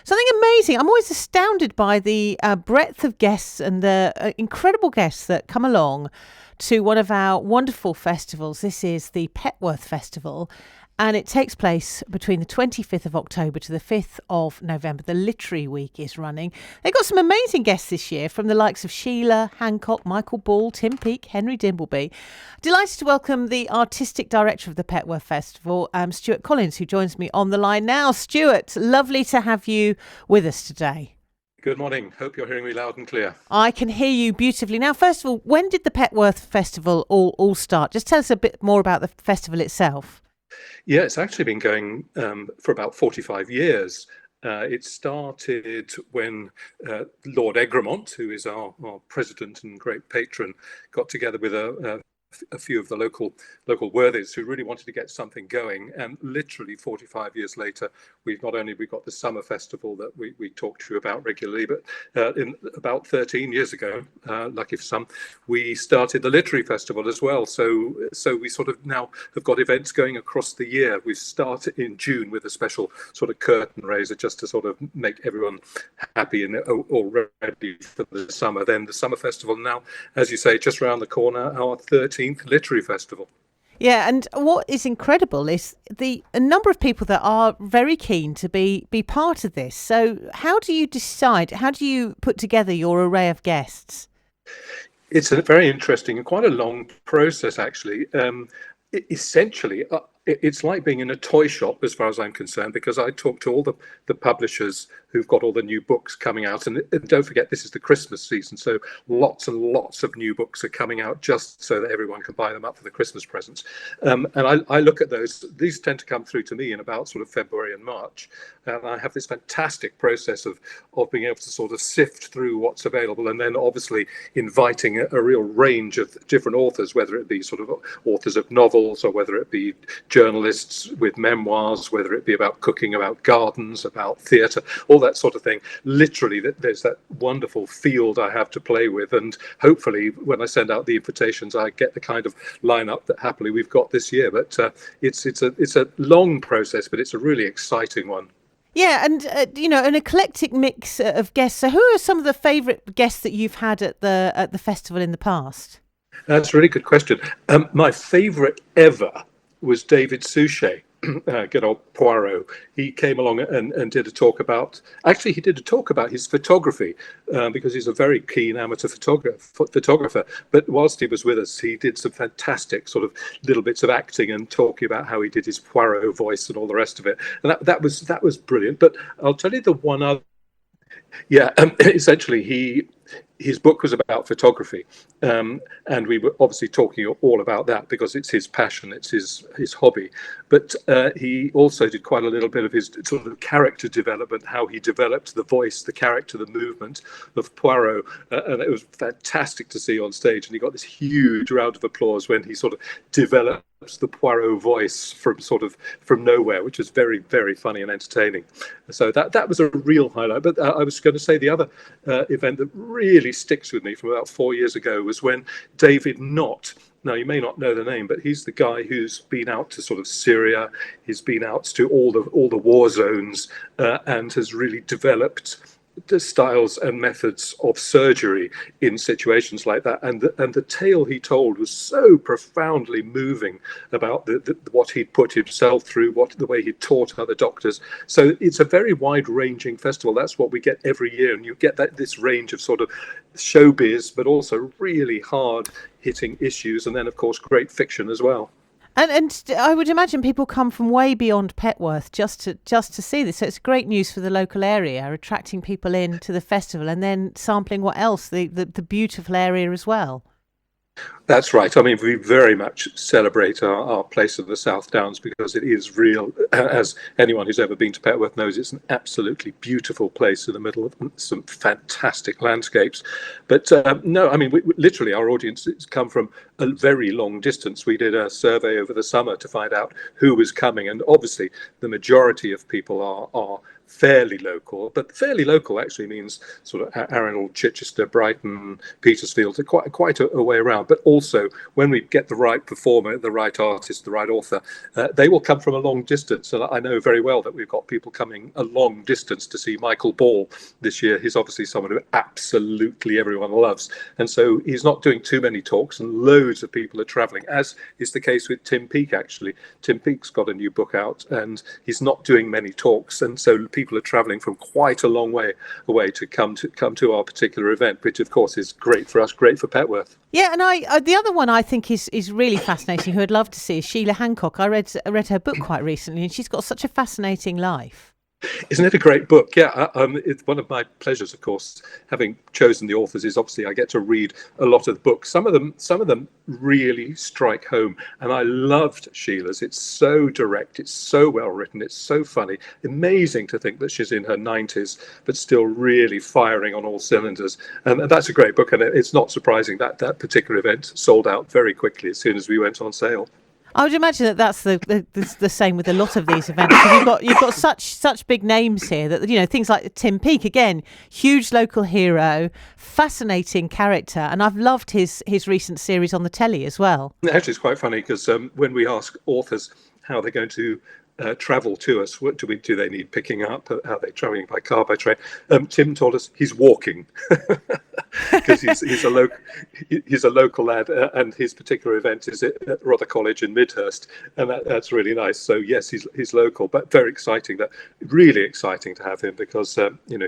Something amazing. I'm always astounded by the breadth of guests and the incredible guests that come along to one of our wonderful festivals. This is the Petworth Festival, and it takes place between the 25th of October to the 5th of November. The Literary Week is running. They've got some amazing guests this year from the likes of Sheila Hancock, Michael Ball, Tim Peake, Henry Dimbleby. Delighted to welcome the Artistic Director of the Petworth Festival, Stewart Collins, who joins me on the line now. Stewart, lovely to have you with us today. Good morning. Hope you're hearing me loud and clear. I can hear you beautifully. Now, first of all, when did the Petworth Festival all start? Just tell us a bit more about the festival itself. Yeah, it's actually been going for about 45 years. It started when Lord Egremont, who is our president and great patron, got together with a few of the local worthies who really wanted to get something going. And literally 45 years later, we've not only got the summer festival that we talk to you about regularly, but in about 13 years ago, lucky for some, we started the literary festival as well. So we sort of now have got events going across the year. We started in June with a special sort of curtain raiser just to sort of make everyone happy and all ready for the summer. Then the summer festival now, as you say, just around the corner, our 13th literary festival. Yeah, and what is incredible is a number of people that are very keen to be part of this. So how do you decide? How do you put together your array of guests? It's a very interesting and quite a long process, actually. Essentially, it's like being in a toy shop as far as I'm concerned, because I talk to all the publishers who've got all the new books coming out. And don't forget, this is the Christmas season. So lots and lots of new books are coming out just so that everyone can buy them up for the Christmas presents. And I look at those. These tend to come through to me in about sort of February and March. And I have this fantastic process of being able to sort of sift through what's available, and then obviously inviting a real range of different authors, whether it be sort of authors of novels or whether it be journalists with memoirs, whether it be about cooking, about gardens, about theatre, all that sort of thing. Literally, there's that wonderful field I have to play with, and hopefully when I send out the invitations, I get the kind of lineup that happily we've got this year. But it's a long process, but it's a really exciting one. Yeah, and an eclectic mix of guests. So, who are some of the favourite guests that you've had at the festival in the past? That's a really good question. My favourite ever was David Suchet. Good old Poirot. He came along and did a talk about. Actually, he did a talk about his photography because he's a very keen amateur photographer. But whilst he was with us, he did some fantastic sort of little bits of acting and talking about how he did his Poirot voice and all the rest of it. And that was brilliant. But I'll tell you the one other. Yeah, essentially, his book was about photography, and we were obviously talking all about that because it's his passion, it's his hobby. But he also did quite a little bit of his sort of character development, how he developed the voice, the character, the movement of Poirot, and it was fantastic to see on stage. And he got this huge round of applause when he sort of developed the Poirot voice from nowhere, which was very, very funny and entertaining. So that was a real highlight. But I was going to say the other event that really sticks with me from about 4 years ago was when David Knott. Now, you may not know the name, but he's the guy who's been out to sort of Syria. He's been out to all the war zones and has really developed the styles and methods of surgery in situations like that, and the tale he told was so profoundly moving about what he'd put himself through, the way he taught other doctors. So it's a very wide-ranging festival. That's what we get every year, and you get this range of sort of showbiz, but also really hard-hitting issues, and then of course great fiction as well. And I would imagine people come from way beyond Petworth just to see this. So it's great news for the local area, attracting people in to the festival and then sampling what else, the beautiful area as well. That's right. I mean, we very much celebrate our place in the South Downs because it is real. As anyone who's ever been to Petworth knows, it's an absolutely beautiful place in the middle of some fantastic landscapes. But no, I mean, literally our audience has come from a very long distance. We did a survey over the summer to find out who was coming. And obviously, the majority of people are fairly local, but fairly local actually means sort of Arundel, Chichester, Brighton, Petersfield, quite a way around, but also also, when we get the right performer, the right artist, the right author, they will come from a long distance. And I know very well that we've got people coming a long distance to see Michael Ball this year. He's obviously someone who absolutely everyone loves. And so he's not doing too many talks, and loads of people are traveling, as is the case with Tim Peake, actually. Tim Peake's got a new book out, and he's not doing many talks. And so people are traveling from quite a long way away to come to our particular event, which of course is great for us, great for Petworth. Yeah, and I the other one I think is really fascinating, who I'd love to see, is Sheila Hancock. I read her book quite recently, and she's got such a fascinating life. Isn't it a great book? Yeah, it's one of my pleasures, of course, having chosen the authors, is obviously I get to read a lot of the books. Some of them really strike home, and I loved Sheila's. It's so direct, it's so well written, it's so funny. Amazing to think that she's in her 90s, but still really firing on all cylinders. And that's a great book, and it's not surprising that that particular event sold out very quickly as soon as we went on sale. I would imagine that that's the same with a lot of these events. You've got such big names here that, you know, things like Tim Peake, again, huge local hero, fascinating character, and I've loved his recent series on the telly as well. Actually, it's quite funny because when we ask authors how they're going to travel to us, what do they need picking up? How are they travelling by car, by train? Tim told us he's walking because he's a local lad, and his particular event is at Rother College in Midhurst, and that's really nice. So yes, he's local, but really exciting to have him because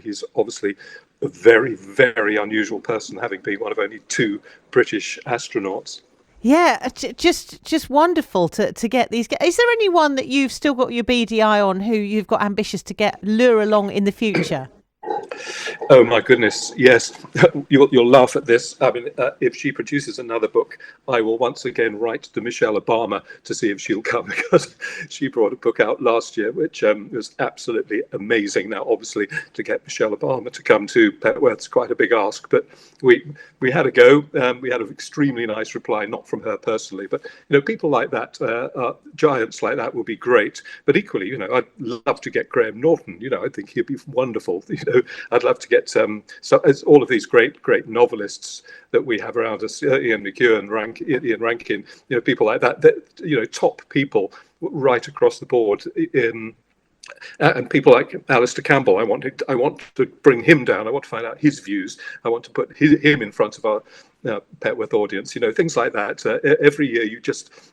he's obviously a very, very unusual person, having been one of only 2 British astronauts. Yeah, just wonderful to get these. Is there anyone that you've still got your beady eye on who you've got ambitious to lure along in the future? Oh my goodness, yes. You'll laugh at this. I mean, if she produces another book, I will once again write to Michelle Obama to see if she'll come, because she brought a book out last year which was absolutely amazing. Now, obviously, to get Michelle Obama to come to Petworth's quite a big ask, but we had a go. We had an extremely nice reply, not from her personally, but people like that, giants like that, will be great. But equally, I'd love to get Graham Norton. I think he'd be wonderful. I'd love to get so as all of these great novelists that we have around us, Ian McEwan, Ian Rankin, people like that, top people right across the board and people like Alistair Campbell. I want to bring him down. I want to find out his views. I want to put him in front of our Petworth audience. Things like that. Every year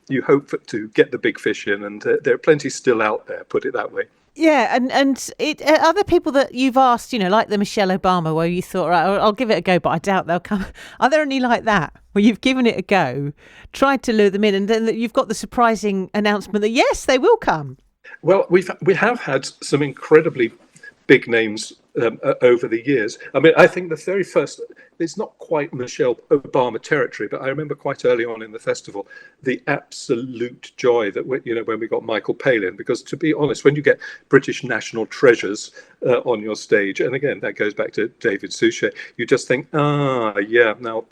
you hope to get the big fish in, and there are plenty still out there, put it that way. Yeah, and other people that you've asked, like the Michelle Obama, where you thought, right, I'll give it a go, but I doubt they'll come. Are there any like that, where you've given it a go, tried to lure them in, and then you've got the surprising announcement that, yes, they will come? Well, we have had some incredibly big names over the years. I mean, I think the very first, it's not quite Michelle Obama territory, but I remember quite early on in the festival, the absolute joy that, when we got Michael Palin, because to be honest, when you get British national treasures on your stage, and again, that goes back to David Suchet, you just think, yeah, now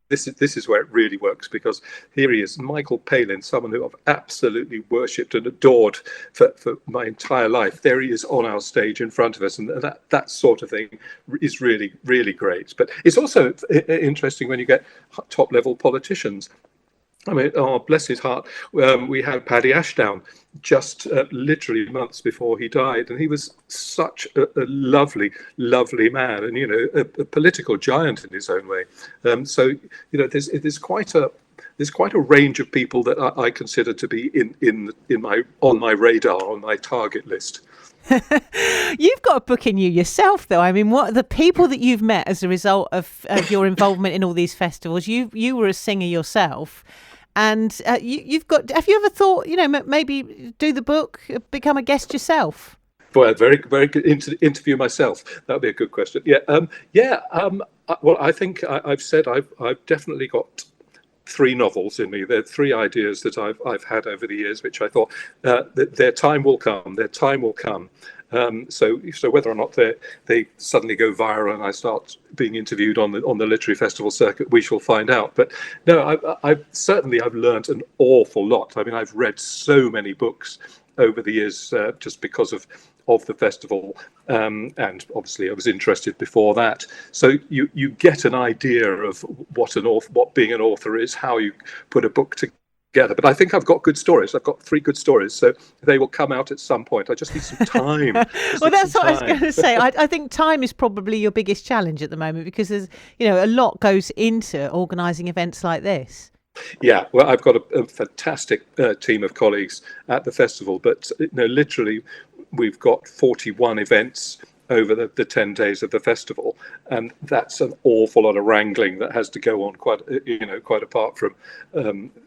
this is where it really works, because here he is, Michael Palin, someone who I've absolutely worshipped and adored for my entire life. There he is on our stage in front of us, and that sort of thing is really, really great. But it's also interesting when you get top-level politicians. I mean, bless his heart, we had Paddy Ashdown just literally months before he died, and he was such a lovely, lovely man, and a political giant in his own way. So there's quite a range of people that I consider to be on my radar, on my target list. You've got a book in you yourself, though. I mean, what the people that you've met as a result of your involvement in all these festivals? You were a singer yourself. And you've got. Have you ever thought, maybe do the book, become a guest yourself? Boy, very, very good interview myself. That would be a good question. Yeah. Well, I think I've said I've definitely got 3 novels in me. There are 3 ideas that I've had over the years, which I thought that their time will come. Their time will come. So whether or not they suddenly go viral and I start being interviewed on the literary festival circuit, we shall find out. But no, I've learned an awful lot. I mean, I've read so many books over the years just because of of the festival, and obviously I was interested before that. So you get an idea of what being an author is, how you put a book together. But I think I've got good stories. I've got 3 good stories, so they will come out at some point. I just need some time. Well, that's what I was going to say. I think time is probably your biggest challenge at the moment, because there's a lot goes into organising events like this. Yeah, well, I've got a fantastic team of colleagues at the festival, but literally, we've got 41 events over the 10 days of the festival, and that's an awful lot of wrangling that has to go on, quite apart from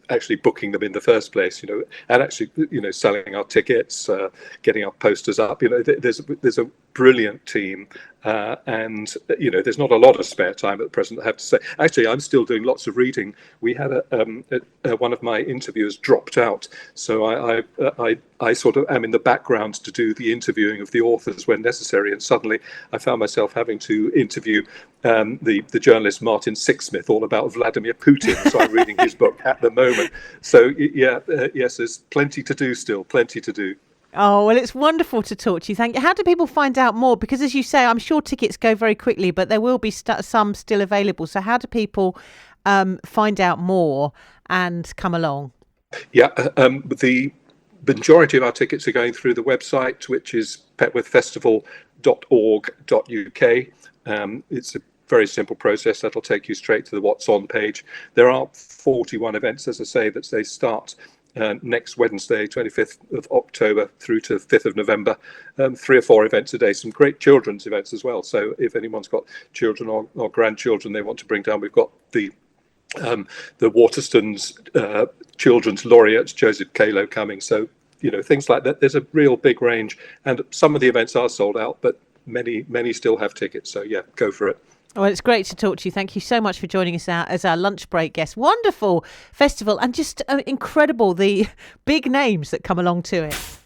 actually booking them in the first place, and actually selling our tickets, getting our posters up. There's a brilliant team, and there's not a lot of spare time at present, I have to say. Actually, I'm still doing lots of reading. We had one of my interviewers dropped out, so I sort of am in the background to do the interviewing of the authors when necessary, and suddenly I found myself having to interview the journalist Martin Sixsmith all about Vladimir Putin. So I'm reading his book at the moment. So yes, there's plenty to do still, plenty to do. Oh, well, it's wonderful to talk to you. Thank you. How do people find out more? Because as you say, I'm sure tickets go very quickly, but there will be some still available. So how do people find out more and come along? Yeah, the majority of our tickets are going through the website, which is petworthfestival.org.uk. It's a very simple process that'll take you straight to the What's On page. There are 41 events, as I say, that they start next Wednesday, 25th of October through to 5th of November, 3 or 4 events a day, some great children's events as well. So if anyone's got children or grandchildren they want to bring down, we've got the Waterstones Children's Laureate, Joseph Calo, coming. So, things like that. There's a real big range, and some of the events are sold out, but many still have tickets. So yeah, go for it. Well, it's great to talk to you. Thank you so much for joining us out as our lunch break guest. Wonderful festival, and just incredible, the big names that come along to it.